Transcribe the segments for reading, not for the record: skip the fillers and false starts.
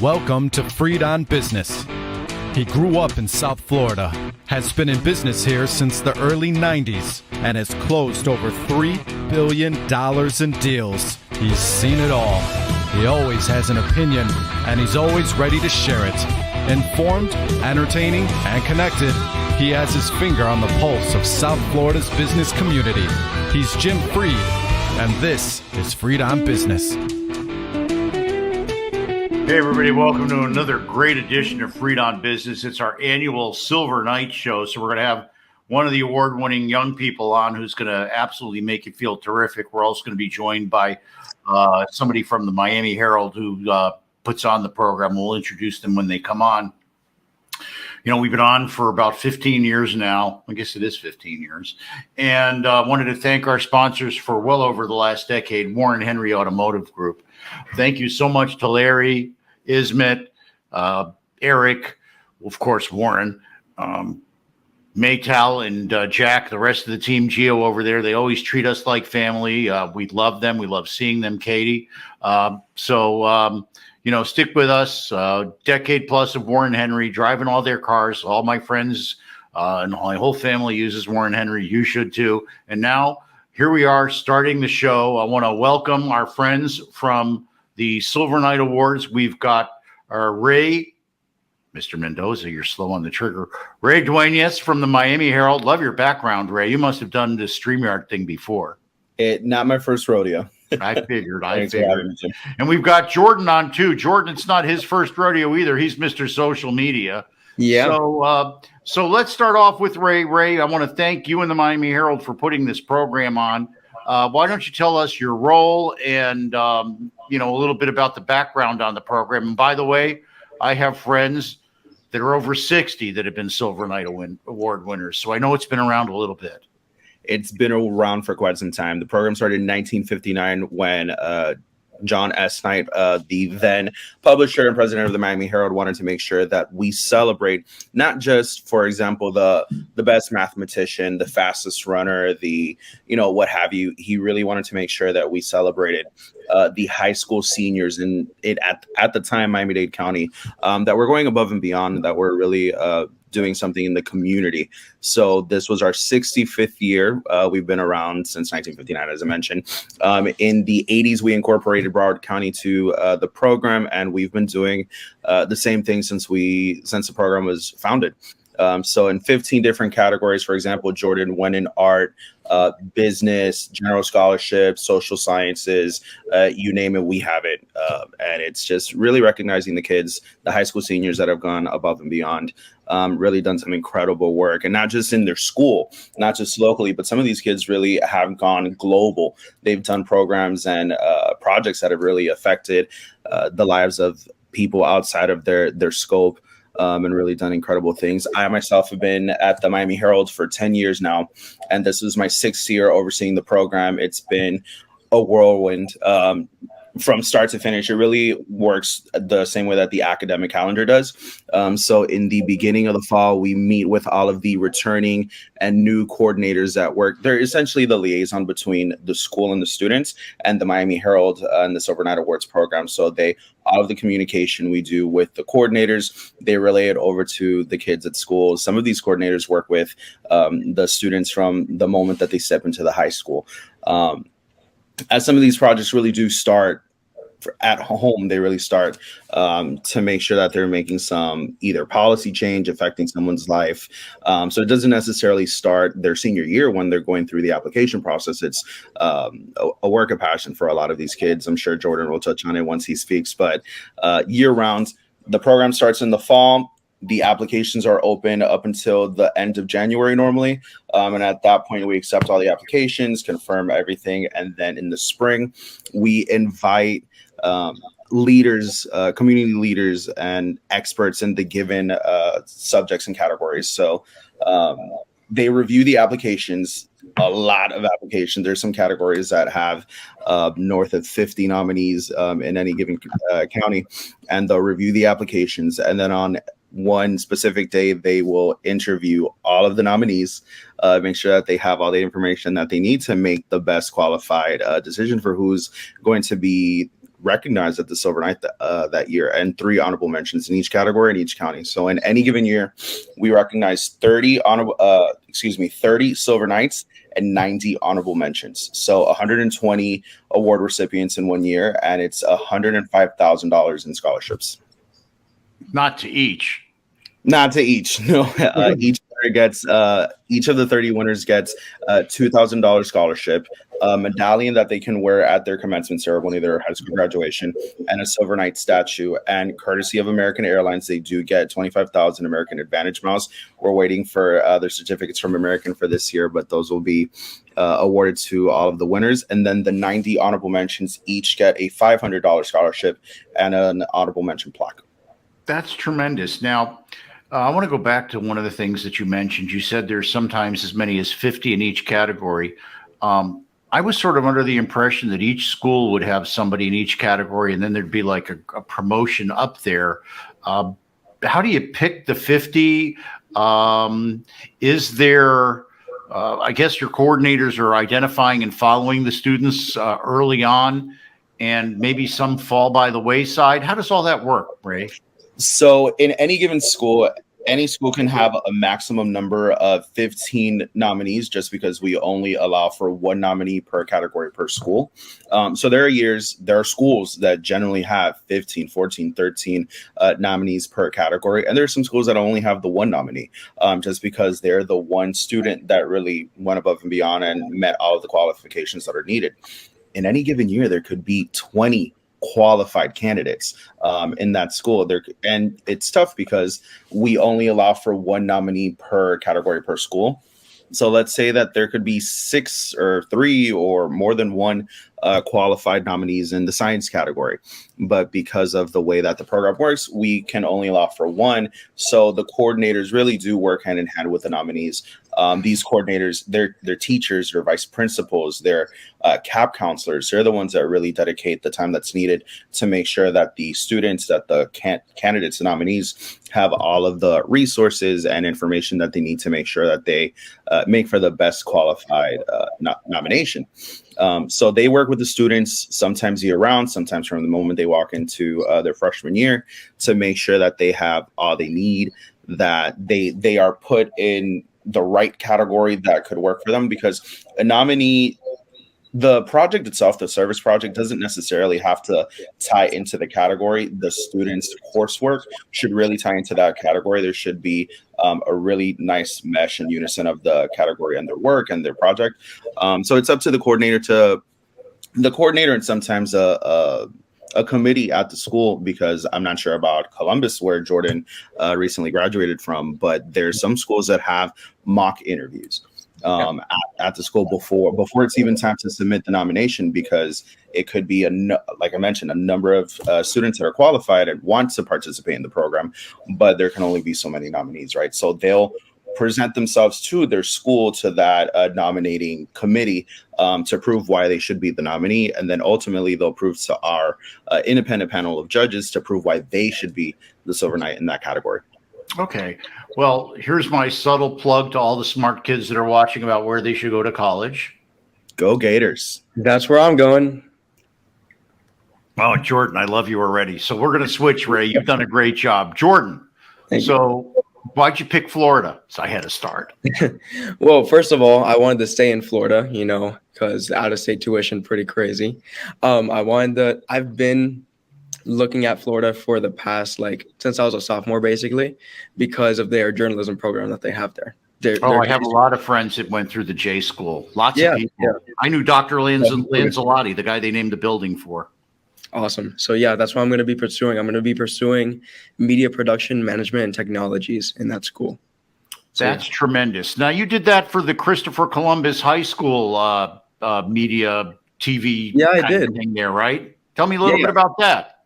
Welcome to Freed on Business. He grew up in South Florida, has been in business here since the early 90s, and has closed over $3 billion in deals. He's seen it all. He always has an opinion, and he's always ready to share it. Informed, entertaining, and connected, he has his finger on the pulse of South Florida's business community. He's Jim Freed, and this is Freed on Business. Hey everybody, welcome to another great edition of Freed on Business. It's our annual Silver Night show, so we're going to have one of the award-winning young people on who's going to absolutely make you feel terrific. We're also going to be joined by somebody from the Miami Herald who puts on the program. We'll introduce them when they come on. You know, we've been on for about 15 years now. I guess it is 15 years. And wanted to thank our sponsors for well over the last decade, Warren Henry Automotive Group. Thank you so much to Larry, Ismet, Eric, of course, Warren, Maytal, and Jack, the rest of the team, Geo over there. They always treat us like family. We love them. We love seeing them, Katie. You know, stick with us. Decade plus of Warren Henry, driving all their cars. All my friends and my whole family uses Warren Henry. You should too. And now here we are starting the show. I want to welcome our friends from the Silver Night Awards. We've got our Ray, Mr. Mendoza, you're slow on the trigger. Ray Duenas from the Miami Herald. Love your background, Ray. You must have done this StreamYard thing before. Not my first rodeo. I figured. And we've got Jordan on too. Jordan, it's not his first rodeo either. He's Mr. Social Media. Yeah. So let's start off with Ray. Ray, I want to thank you and the Miami Herald for putting this program on. Why don't you tell us your role and, you know, a little bit about the background on the program. And by the way, I have friends that are over 60 that have been Silver Night Award winners. So I know it's been around a little bit. It's been around for quite some time. The program started in 1959 when John S. Knight, the then publisher and president of the Miami Herald, wanted to make sure that we celebrate not just, for example, the best mathematician, the fastest runner, what have you. He really wanted to make sure that we celebrated the high school seniors in it at the time, Miami-Dade County, that were going above and beyond, that were really doing something in the community. So this was our 65th year. We've been around since 1959, as I mentioned. In the 80s, we incorporated Broward County to the program, and we've been doing the same thing since the program was founded. So in 15 different categories, for example, Jordan went in art, business, general scholarship, social sciences, you name it, we have it. And it's just really recognizing the kids, the high school seniors that have gone above and beyond, really done some incredible work, and not just in their school, not just locally, but some of these kids really have gone global. They've done programs and projects that have really affected the lives of people outside of their scope. And really done incredible things. I myself have been at the Miami Herald for 10 years now, and this is my 6th year overseeing the program. It's been a whirlwind from start to finish. It really works the same way that the academic calendar does. So in the beginning of the fall, we meet with all of the returning and new coordinators that work. They're essentially the liaison between the school and the students and the Miami Herald and the Silver Night Awards program. So all of the communication we do with the coordinators, they relay it over to the kids at school. Some of these coordinators work with the students from the moment that they step into the high school. As some of these projects really do start at home, they really start to make sure that they're making some either policy change affecting someone's life. So it doesn't necessarily start their senior year when they're going through the application process. It's a work of passion for a lot of these kids. I'm sure Jordan will touch on it once he speaks, but year round, the program starts in the fall. The applications are open up until the end of January normally. And at that point, we accept all the applications, confirm everything. And then in the spring, we invite leaders, community leaders and experts in the given subjects and categories. So they review the applications, a lot of applications. There's some categories that have north of 50 nominees in any given county, and they'll review the applications. And then on one specific day, they will interview all of the nominees, make sure that they have all the information that they need to make the best qualified decision for who's going to be recognized at the Silver Knight that year, and 3 honorable mentions in each category in each county. So in any given year, we recognize 30 Silver Knights and 90 honorable mentions. So 120 award recipients in 1 year, and it's $105,000 in scholarships. Not to each. Not to each. No, each winner gets each of the 30 winners gets a $2,000 scholarship, a medallion that they can wear at their commencement ceremony, their high school graduation, and a Silver Knight statue. And courtesy of American Airlines, they do get 25,000 American Advantage miles. We're waiting for their certificates from American for this year, but those will be awarded to all of the winners. And then the 90 honorable mentions each get a $500 scholarship and an honorable mention plaque. That's tremendous. Now, I want to go back to one of the things that you mentioned. You said there's sometimes as many as 50 in each category. I was sort of under the impression that each school would have somebody in each category, and then there'd be like a promotion up there. How do you pick the 50? Is there, I guess your coordinators are identifying and following the students early on, and maybe some fall by the wayside. How does all that work, Ray? So in any given school, any school can have a maximum number of 15 nominees, just because we only allow for 1 nominee per category per school. So there are schools that generally have 15, 14, 13 nominees per category. And there are some schools that only have the 1 nominee, just because they're the one student that really went above and beyond and met all of the qualifications that are needed. In any given year, there could be 20 qualified candidates in that school there, and it's tough because we only allow for 1 nominee per category per school. So let's say that there could be 6 or 3 or more than 1 qualified nominees in the science category, but because of the way that the program works, we can only allow for 1. So the coordinators really do work hand in hand with the nominees. These coordinators, they're teachers, they're vice principals, they're CAP counselors. They're the ones that really dedicate the time that's needed to make sure that the students, that the candidates, the nominees, have all of the resources and information that they need to make sure that they make for the best qualified nomination. So they work with the students sometimes year round, sometimes from the moment they walk into their freshman year, to make sure that they have all they need, that they are put in the right category that could work for them. Because a nominee, the project itself, the service project, doesn't necessarily have to tie into the category. The students' coursework should really tie into that category. There should be a really nice mesh and unison of the category and their work and their project. So it's up to the coordinator and sometimes a committee at the school, because I'm not sure about Columbus, where Jordan recently graduated from, but there's some schools that have mock interviews at the school before it's even time to submit the nomination, because it could be, like I mentioned, a number of students that are qualified and want to participate in the program, but there can only be so many nominees, right? So they'll present themselves to their school, to that nominating committee, to prove why they should be the nominee. And then ultimately they'll prove to our independent panel of judges to prove why they should be the Silver Knight in that category. Okay. Well, here's my subtle plug to all the smart kids that are watching about where they should go to college. Go Gators. That's where I'm going. Oh, Jordan, I love you already. So we're going to switch, Ray. You've done a great job. Jordan, why'd you pick Florida? So I had to start. Well, first of all, I wanted to stay in Florida, because out-of-state tuition pretty crazy. I've been looking at Florida for the past, since I was a sophomore, basically, because of their journalism program that they have there. I have a lot of friends that went through the J school. Lots of people. Yeah. I knew Dr. Lanzalotti, the guy they named the building for. Awesome. So yeah, that's what I'm going to be pursuing. I'm going to be pursuing media production, management, and technologies in that school. That's tremendous. Now, you did that for the Christopher Columbus High School media TV I did. Thing there, right? Tell me a little bit about that.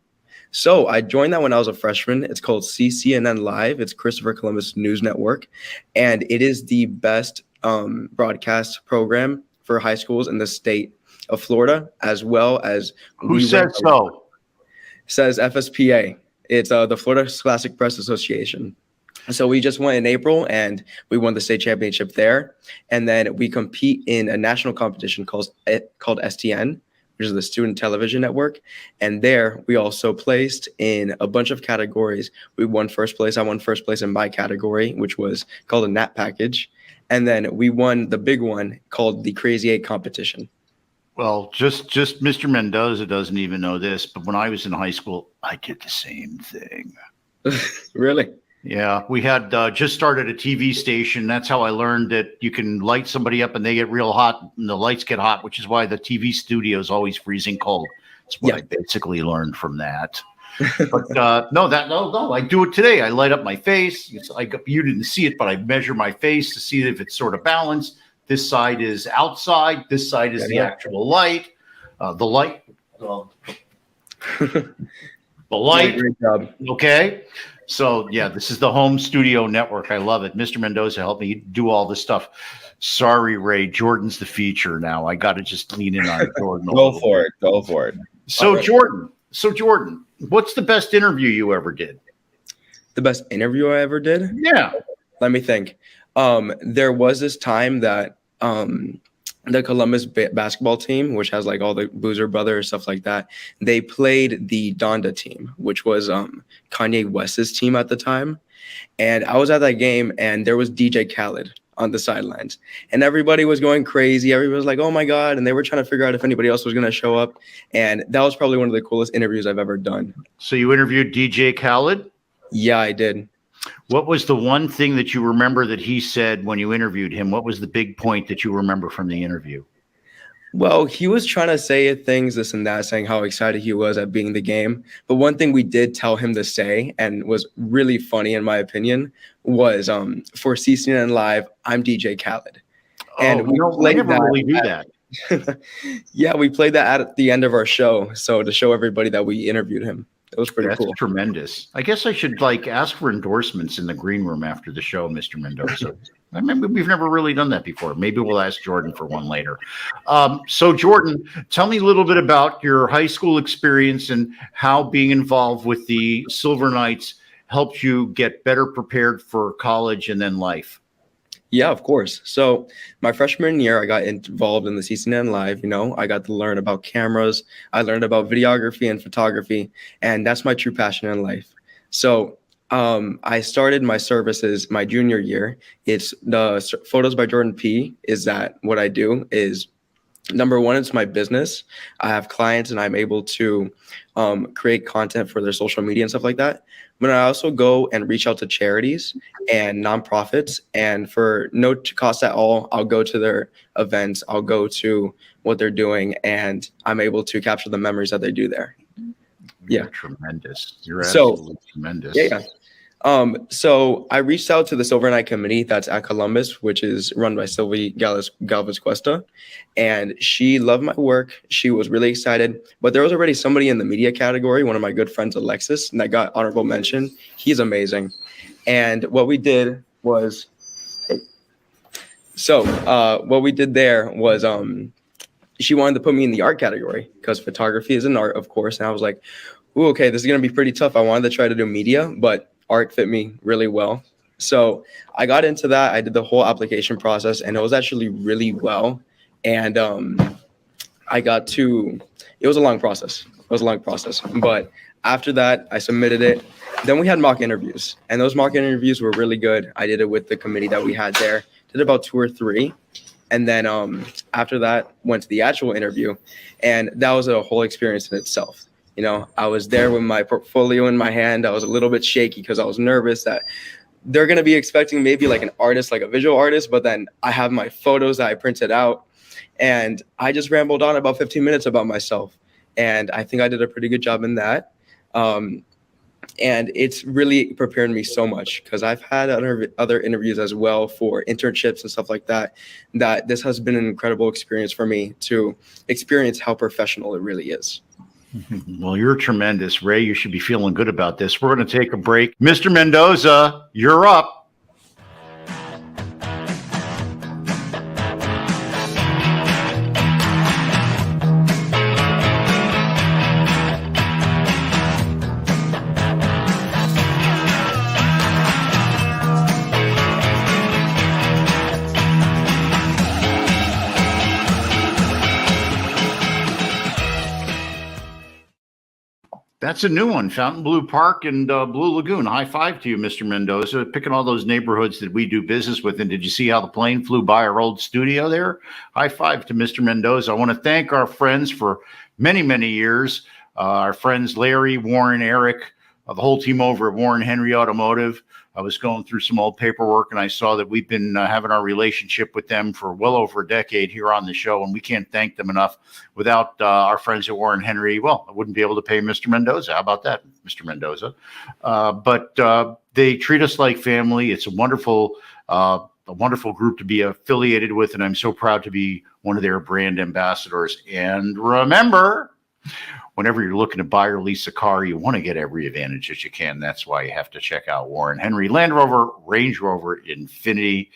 So I joined that when I was a freshman. It's called CCNN Live. It's Christopher Columbus News Network. And it is the best broadcast program for high schools in the state of Florida, as well as who says so? Says FSPA. It's the Florida Scholastic Press Association. So we just went in April and we won the state championship there. And then we compete in a national competition called STN, which is the Student Television Network. And there we also placed in a bunch of categories. We won first place. I won first place in my category, which was called a Nat Package. And then we won the big one called the Crazy 8 competition. Well, just Mr. Mendoza doesn't even know this, but when I was in high school, I did the same thing. Really? Yeah, we had just started a TV station. That's how I learned that you can light somebody up and they get real hot and the lights get hot, which is why the TV studio is always freezing cold. That's what I basically learned from that. But no, I do it today. I light up my face. You didn't see it, but I measure my face to see if it's sort of balanced. This side is outside. This side is the actual light. The light. The light. Great job. Okay. So, yeah, this is the home studio network. I love it. Mr. Mendoza helped me do all this stuff. Sorry, Ray. Jordan's the feature now. I got to just lean in on Jordan. Go for it. So, right. Jordan, what's the best interview you ever did? The best interview I ever did? Yeah. Let me think. There was this time that the Columbus basketball team, which has like all the Boozer brothers, stuff like that, they played the Donda team, which was Kanye West's team at the time. And I was at that game and there was DJ Khaled on the sidelines and everybody was going crazy. Everybody was like, oh my God. And they were trying to figure out if anybody else was going to show up. And that was probably one of the coolest interviews I've ever done. So you interviewed DJ Khaled? Yeah, I did. What was the one thing that you remember that he said when you interviewed him? What was the big point that you remember from the interview? Well, he was trying to say things, this and that, saying how excited he was at being the game. But one thing we did tell him to say, and was really funny in my opinion, was for CCN Live, I'm DJ Khaled. And we never really do that. Yeah, we played that at the end of our show. So to show everybody that we interviewed him. It was pretty cool. That's tremendous. I guess I should ask for endorsements in the green room after the show, Mr. Mendoza. I remember we've never really done that before. Maybe we'll ask Jordan for one later. So Jordan, tell me a little bit about your high school experience and how being involved with the Silver Knights helped you get better prepared for college and then life. Yeah, of course. So my freshman year, I got involved in the CCN Live. I got to learn about cameras. I learned about videography and photography, and that's my true passion in life. So I started my services my junior year. It's the Photos by Jordan P. Is that what I do is, number one, it's my business. I have clients and I'm able to create content for their social media and stuff like that. But I also go and reach out to charities and nonprofits, and for no cost at all, I'll go to their events. I'll go to what they're doing, and I'm able to capture the memories that they do there. You're tremendous. You're absolutely tremendous. Yeah. So I reached out to the Silver Knight Committee that's at Columbus, which is run by Sylvie Galvez Cuesta, and she loved my work. She was really excited, but there was already somebody in the media category, one of my good friends, Alexis, and that got honorable mention. He's amazing. And what we did was, what we did there was, she wanted to put me in the art category because photography is an art, of course. And I was like, ooh, okay, this is going to be pretty tough. I wanted to try to do media, but art fit me really well. So I got into that. I did the whole application process and it was actually really well. And it was a long process. But after that, I submitted it. Then we had mock interviews and those mock interviews were really good. I did it with the committee that we had there, did about 2 or 3. And then after that, went to the actual interview. And that was a whole experience in itself. I was there with my portfolio in my hand. I was a little bit shaky because I was nervous that they're going to be expecting maybe like an artist, like a visual artist. But then I have my photos that I printed out and I just rambled on about 15 minutes about myself. And I think I did a pretty good job in that. And it's really prepared me so much because I've had other interviews as well for internships and stuff like that, that this has been an incredible experience for me to experience how professional it really is. Well, you're tremendous, Ray. You should be feeling good about this. We're going to take a break. Mr. Mendoza, you're up. That's a new one. Fontainebleau Park and Blue Lagoon. High five to you, Mr. Mendoza, picking all those neighborhoods that we do business with. And did you see how the plane flew by our old studio there? High five to Mr. Mendoza. I want to thank our friends for many, many years. Our friends Larry, Warren, Eric, the whole team over at Warren Henry Automotive. I was going through some old paperwork and I saw that we've been having our relationship with them for well over a decade here on the show, and we can't thank them enough. Without our friends at Warren Henry, well, I wouldn't be able to pay Mr. Mendoza. How about that, Mr. Mendoza? But they treat us like family. It's a wonderful group to be affiliated with, and I'm so proud to be one of their brand ambassadors. And remember, whenever you're looking to buy or lease a car, you want to get every advantage that you can. That's why you have to check out Warren Henry. Land Rover, Range Rover, Infiniti,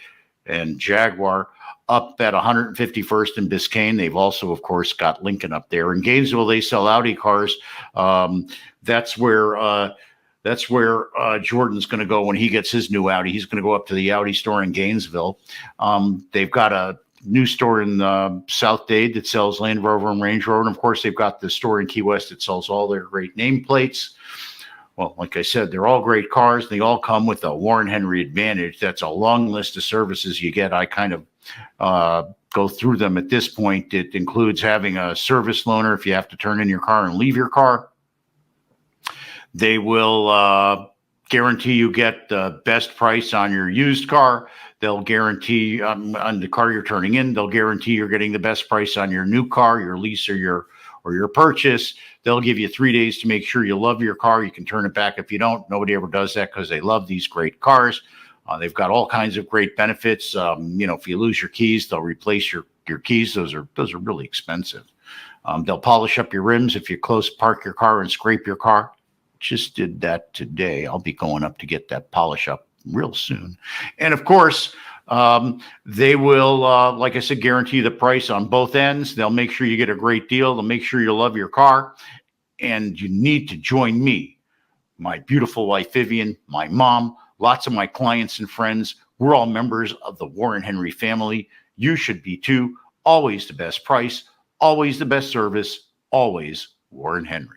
and Jaguar up at 151st and Biscayne. They've also, of course, got Lincoln up there. In Gainesville, they sell Audi cars. That's where Jordan's going to go when he gets his new Audi. He's going to go up to the Audi store in Gainesville. They've got a new store in South Dade that sells Land Rover and Range Rover. And of course, they've got the store in Key West that sells all their great nameplates. Well, like I said, they're all great cars. They all come with a Warren Henry Advantage. That's a long list of services you get. I kind of go through them at this point. It includes having a service loaner if you have to turn in your car and leave your car. They will guarantee you get the best price on your used car. They'll guarantee on the car you're turning in, they'll guarantee you're getting the best price on your new car, your lease, or your purchase. They'll give you 3 days to make sure you love your car. You can turn it back if you don't. Nobody ever does that because they love these great cars. They've got all kinds of great benefits. If you lose your keys, they'll replace your keys. Those are really expensive. They'll polish up your rims if you park your car and scrape your car. Just did that today. I'll be going up to get that polish up real soon. And of course, they will, like I said, guarantee the price on both ends. They'll make sure you get a great deal. They'll make sure you love your car. And you need to join me, my beautiful wife, Vivian, my mom, lots of my clients and friends. We're all members of the Warren Henry family. You should be too. Always the best price, always the best service, always Warren Henry.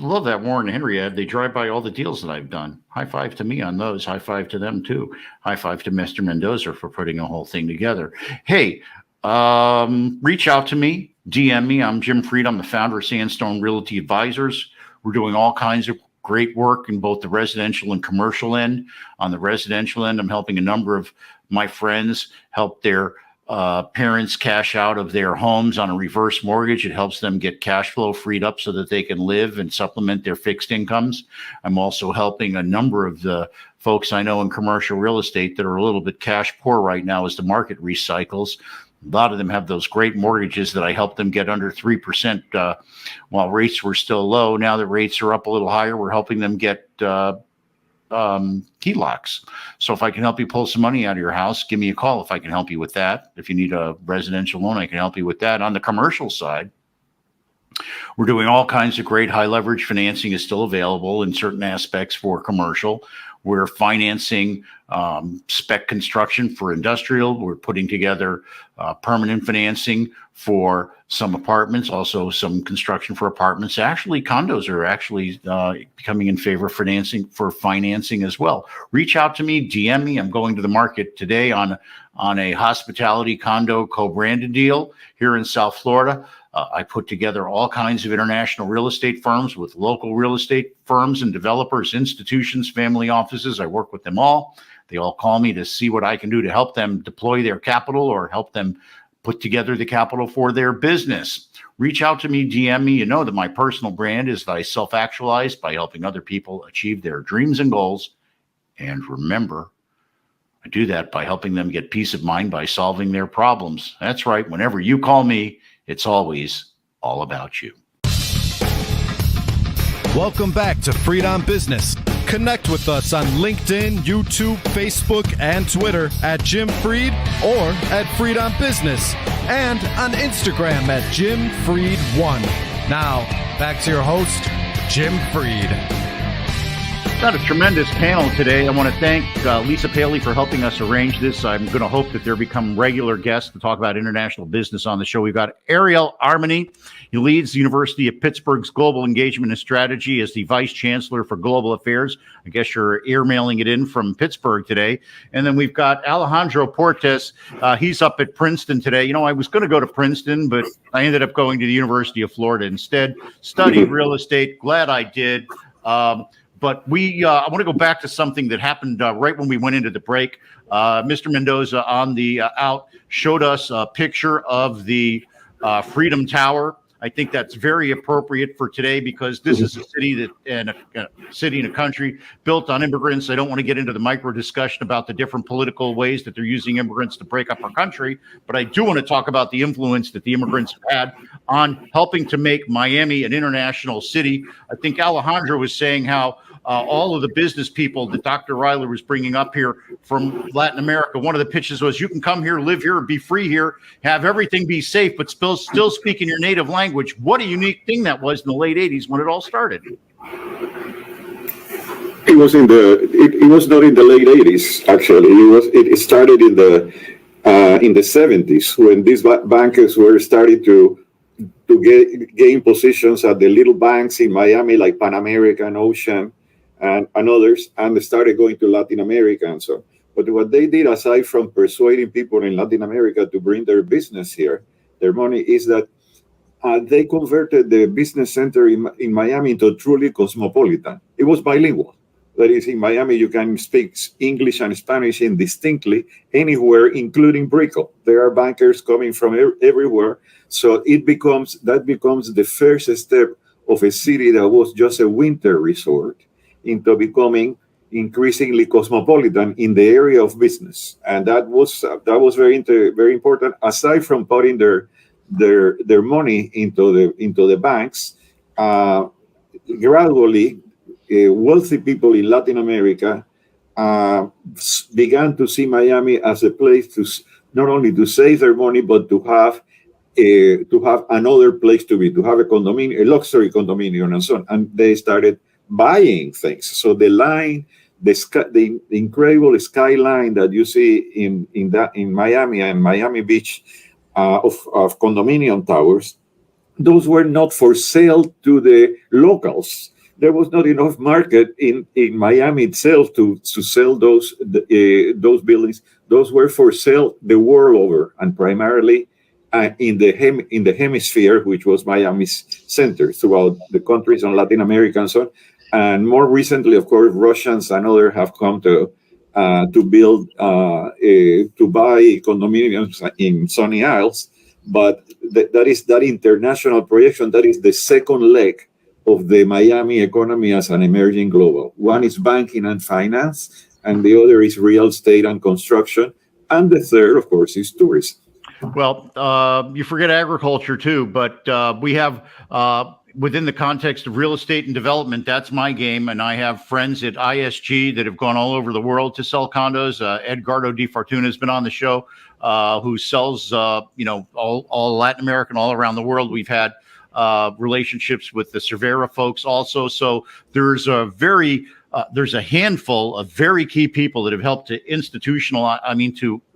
Love that Warren Henry ad. They drive by all the deals that I've done. High five to me on those. High five to them too. High five to Mr. Mendoza for putting the whole thing together. Hey, reach out to me. DM me. I'm Jim Freed. I'm the founder of Sandstone Realty Advisors. We're doing all kinds of great work in both the residential and commercial end. On the residential end, I'm helping a number of my friends help their parents cash out of their homes on a reverse mortgage. It helps them get cash flow freed up so that they can live and supplement their fixed incomes. I'm also helping a number of the folks I know in commercial real estate that are a little bit cash poor right now as the market recycles. A lot of them have those great mortgages that I helped them get under 3% while rates were still low. Now that rates are up a little higher, we're helping them get HELOCs. So if I can help you pull some money out of your house, give me a call if I can help you with that. If you need a residential loan, I can help you with that. On the commercial side, we're doing all kinds of great high leverage financing is still available in certain aspects for commercial. We're financing spec construction for industrial. We're putting together permanent financing for some apartments, also some construction for apartments. Actually, condos are actually becoming in favor of financing as well. Reach out to me, DM me. I'm going to the market today on a hospitality condo co-branded deal here in South Florida. I put together all kinds of international real estate firms with local real estate firms and developers, institutions, family offices. I work with them all. They all call me to see what I can do to help them deploy their capital or help them put together the capital for their business. Reach out to me, DM me. You know that my personal brand is that I self-actualize by helping other people achieve their dreams and goals. And remember, I do that by helping them get peace of mind by solving their problems. That's right. Whenever you call me, it's always all about you. Welcome back to Freed on Business. Connect with us on LinkedIn, YouTube, Facebook, and Twitter at Jim Freed or at Freed on Business, and on Instagram at Jim Freed1. Now, back to your host, Jim Freed. Got a tremendous panel today. I want to thank Lisa Paley for helping us arrange this. I'm going to hope that there become regular guests to talk about international business on the show. We've got Ariel Armani. He leads the University of Pittsburgh's Global Engagement and Strategy as the Vice Chancellor for Global Affairs. I guess you're airmailing it in from Pittsburgh today. And then we've got Alejandro Portes. He's up at Princeton today. You know, I was going to go to Princeton, but I ended up going to the University of Florida instead. Studied real estate. Glad I did. But I want to go back to something that happened right when we went into the break. Mr. Mendoza on the out showed us a picture of the Freedom Tower. I think that's very appropriate for today because this is a city and a country built on immigrants. I don't want to get into the micro discussion about the different political ways that they're using immigrants to break up our country, but I do want to talk about the influence that the immigrants have had on helping to make Miami an international city. I think Alejandro was saying how all of the business people that Dr. Ryler was bringing up here from Latin America, one of the pitches was you can come here, live here, be free here, have everything be safe, but still speak in your native language. What a unique thing that was in the late 80s when it all started. It was it was not in the late 80s, actually. It started in the 70s when these bankers were starting to gain positions at the little banks in Miami like Pan American, Ocean, and others, and they started going to Latin America and so. But what they did, aside from persuading people in Latin America to bring their business here, their money, is that they converted the business center in Miami into truly cosmopolitan. It was bilingual. That is, in Miami, you can speak English and Spanish indistinctly anywhere, including Brickell. There are bankers coming from everywhere. So that becomes the first step of a city that was just a winter resort into becoming increasingly cosmopolitan in the area of business, and that was very important. Aside from putting their money into the banks, gradually, wealthy people in Latin America began to see Miami as a place to not only to save their money, but to have another place to be, to have a condominium, a luxury condominium, and so on. And they started buying things. So the incredible skyline that you see in Miami and Miami Beach of condominium towers, those were not for sale to the locals. There was not enough market in Miami itself to sell those buildings. Those were for sale the world over, and primarily in the hemisphere, which was Miami's center throughout the countries in Latin America and so on. And more recently, of course, Russians and others have come to build to buy condominiums in Sunny Isles. But that is that international projection. That is the second leg of the Miami economy as an emerging global. One is banking and finance, and the other is real estate and construction, and the third, of course, is tourism. Well, you forget agriculture too, but we have within the context of real estate and development, that's my game. And I have friends at ISG that have gone all over the world to sell condos. Edgardo Di Fortuna has been on the show, who sells, all Latin American, all around the world. We've had relationships with the Cervera folks also. So there's a handful of very key people that have helped to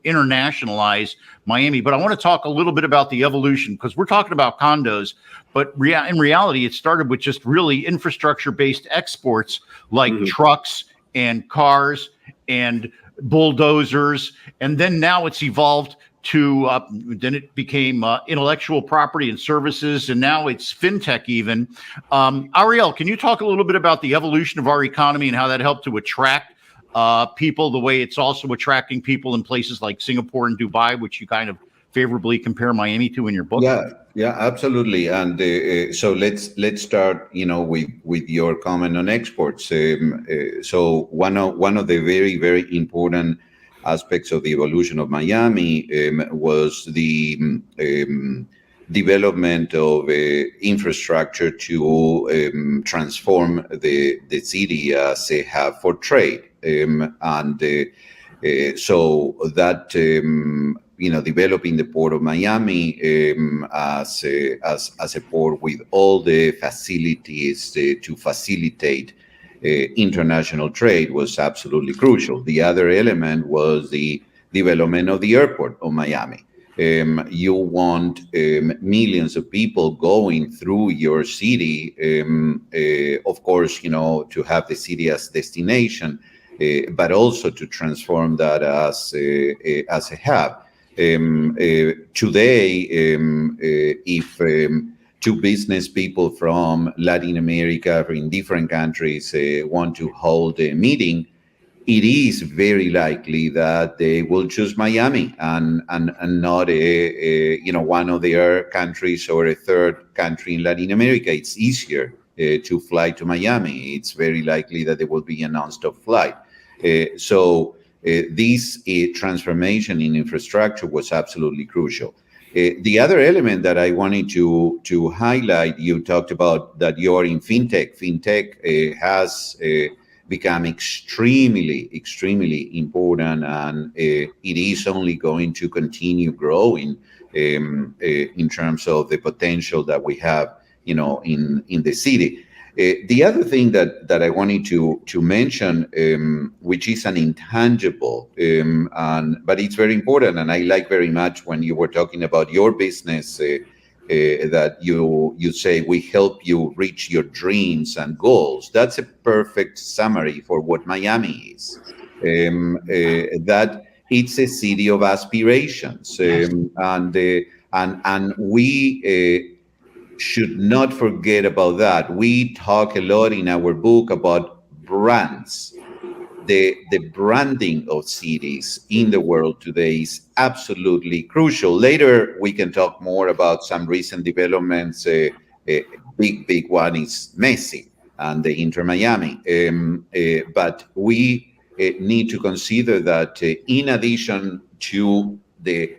internationalize Miami. But I want to talk a little bit about the evolution, because we're talking about condos, but in reality, it started with just really infrastructure-based exports like trucks and cars and bulldozers. And then now it's evolved to then it became intellectual property and services, and now it's fintech even. Ariel, can you talk a little bit about the evolution of our economy and how that helped to attract people the way it's also attracting people in places like Singapore and Dubai, which you kind of favorably compare Miami to in your book? Yeah, absolutely. And so let's start, with your comment on exports. So one of the very, very important aspects of the evolution of Miami was the development of infrastructure to transform the city as a hub for trade. So that developing the port of Miami as a port with all the facilities to facilitate international trade was absolutely crucial. The other element was the development of the airport of Miami. You want millions of people going through your city, of course, to have the city as destination, but also to transform that as a hub. Today, if two business people from Latin America or in different countries want to hold a meeting, it is very likely that they will choose Miami and not one of their countries or a third country in Latin America. It's easier to fly to Miami. It's very likely that there will be a non-stop flight. So this transformation in infrastructure was absolutely crucial. The other element that I wanted to highlight, you talked about that you're in fintech. Fintech has become extremely important, and it is only going to continue growing in terms of the potential that we have, in the city. The other thing that I wanted to mention, which is an intangible, but it's very important, and I like very much when you were talking about your business, that you say we help you reach your dreams and goals. That's a perfect summary for what Miami is. That it's a city of aspirations, and we should not forget about that. We talk a lot in our book about brands. The branding of cities in the world today is absolutely crucial. Later, we can talk more about some recent developments. A big one is Messi and the Inter Miami. But we need to consider that in addition to the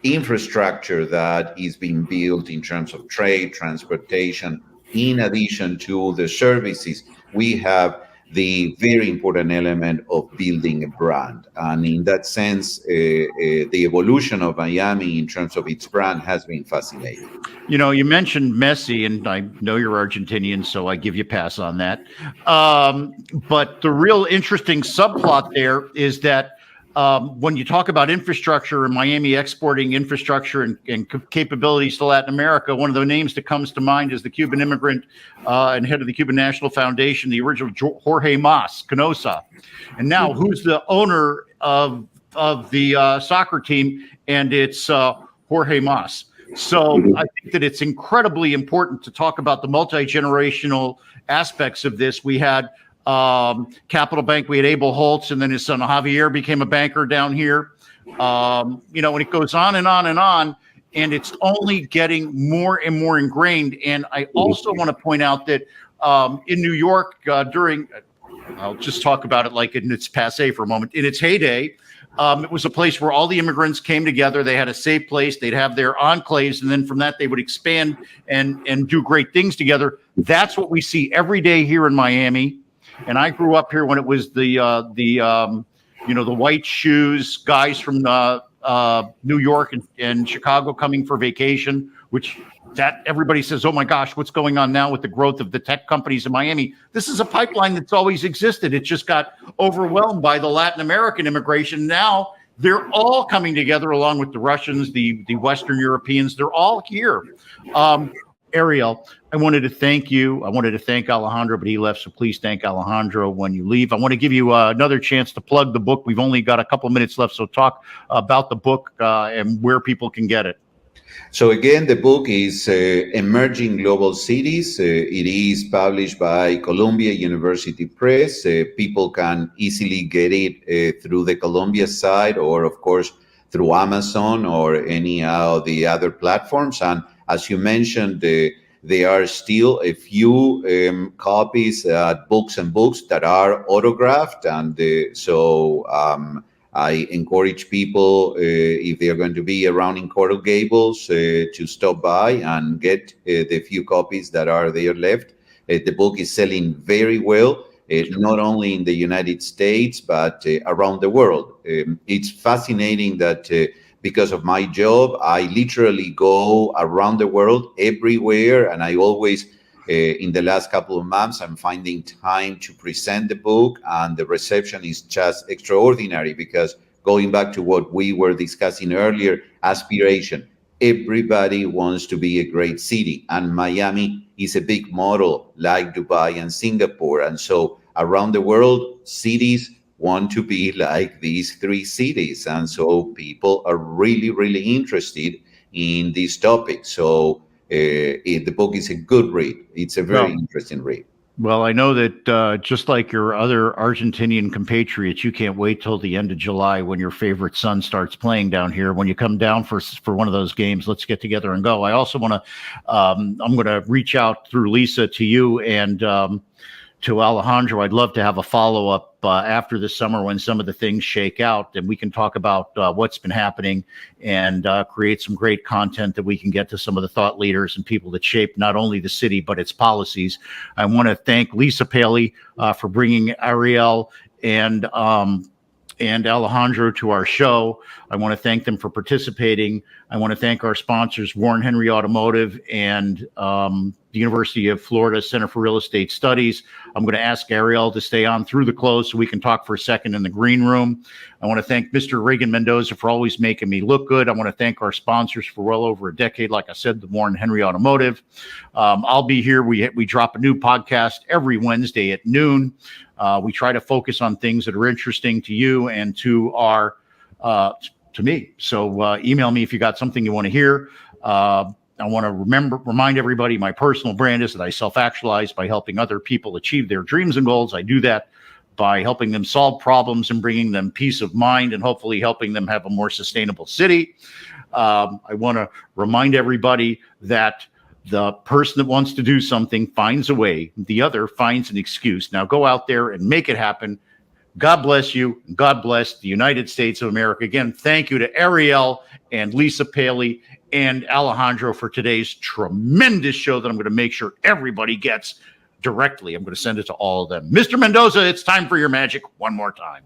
infrastructure that is being built in terms of trade, transportation, in addition to the services, we have the very important element of building a brand. And in that sense, the evolution of Miami in terms of its brand has been fascinating. You mentioned Messi, and I know you're Argentinian, so I give you a pass on that. But the real interesting subplot there is that when you talk about infrastructure and Miami exporting infrastructure and capabilities to Latin America, one of the names that comes to mind is the Cuban immigrant and head of the Cuban National Foundation, the original Jorge Mas Canosa. And now who's the owner of the soccer team? And it's Jorge Mas. So I think that it's incredibly important to talk about the multi-generational aspects of this. We had Capital Bank, we had Abel Holtz, and then his son Javier became a banker down here. And it goes on and on and on, and it's only getting more and more ingrained. And I also want to point out that in New York, I'll just talk about it like in its passé for a moment. In its heyday, it was a place where all the immigrants came together. They had a safe place. They'd have their enclaves, and then from that they would expand and do great things together. That's what we see every day here in Miami. And I grew up here when it was the white shoes guys from New York and Chicago coming for vacation, which that everybody says, oh my gosh, what's going on now with the growth of the tech companies in Miami? This is a pipeline that's always existed. It just got overwhelmed by the Latin American immigration. Now they're all coming together along with the Russians, the Western Europeans. They're all here. Ariel, I wanted to thank you. I wanted to thank Alejandro, but he left. So please thank Alejandro when you leave. I want to give you another chance to plug the book. We've only got a couple minutes left. So talk about the book and where people can get it. So again, the book is Emerging Global Cities. It is published by Columbia University Press. People can easily get it through the Columbia site or, of course, through Amazon or any of the other platforms. And as you mentioned, there are still a few copies at Books and Books that are autographed. And so I encourage people, if they're going to be around in Coral Gables, to stop by and get the few copies that are there left. The book is selling very well, not only in the United States, but around the world. It's fascinating that because of my job, I literally go around the world everywhere, and I always, in the last couple of months, I'm finding time to present the book, and the reception is just extraordinary because going back to what we were discussing earlier, aspiration. Everybody wants to be a great city, and Miami is a big model like Dubai and Singapore. And so around the world, cities want to be like these three cities. And so people are really, really interested in this topic. So the book is a good read. It's a very interesting read. Well, I know that just like your other Argentinian compatriots, you can't wait till the end of July when your favorite son starts playing down here. When you come down for one of those games, let's get together and go. I also want to, I'm going to reach out through Lisa to you and to Alejandro. I'd love to have a follow-up after the summer when some of the things shake out, and we can talk about what's been happening and create some great content that we can get to some of the thought leaders and people that shape not only the city, but its policies. I want to thank Lisa Paley for bringing Ariel and Alejandro to our show. I want to thank them for participating. I want to thank our sponsors, Warren Henry Automotive and the University of Florida Center for Real Estate Studies. I'm going to ask Ariel to stay on through the close so we can talk for a second in the green room. I want to thank Mr. Reagan Mendoza for always making me look good. I want to thank our sponsors for well over a decade. Like I said, the Warren Henry Automotive. I'll be here. We drop a new podcast every Wednesday at noon. We try to focus on things that are interesting to you and to our to me. So email me if you got something you want to hear. I want to remind everybody my personal brand is that I self-actualize by helping other people achieve their dreams and goals. I do that by helping them solve problems and bringing them peace of mind and hopefully helping them have a more sustainable city. I want to remind everybody that the person that wants to do something finds a way. The other finds an excuse. Now go out there and make it happen. God bless you. God bless the United States of America. Again, thank you to Ariel and Lisa Paley and Alejandro for today's tremendous show that I'm going to make sure everybody gets directly. I'm going to send it to all of them. Mr. Mendoza, it's time for your magic one more time.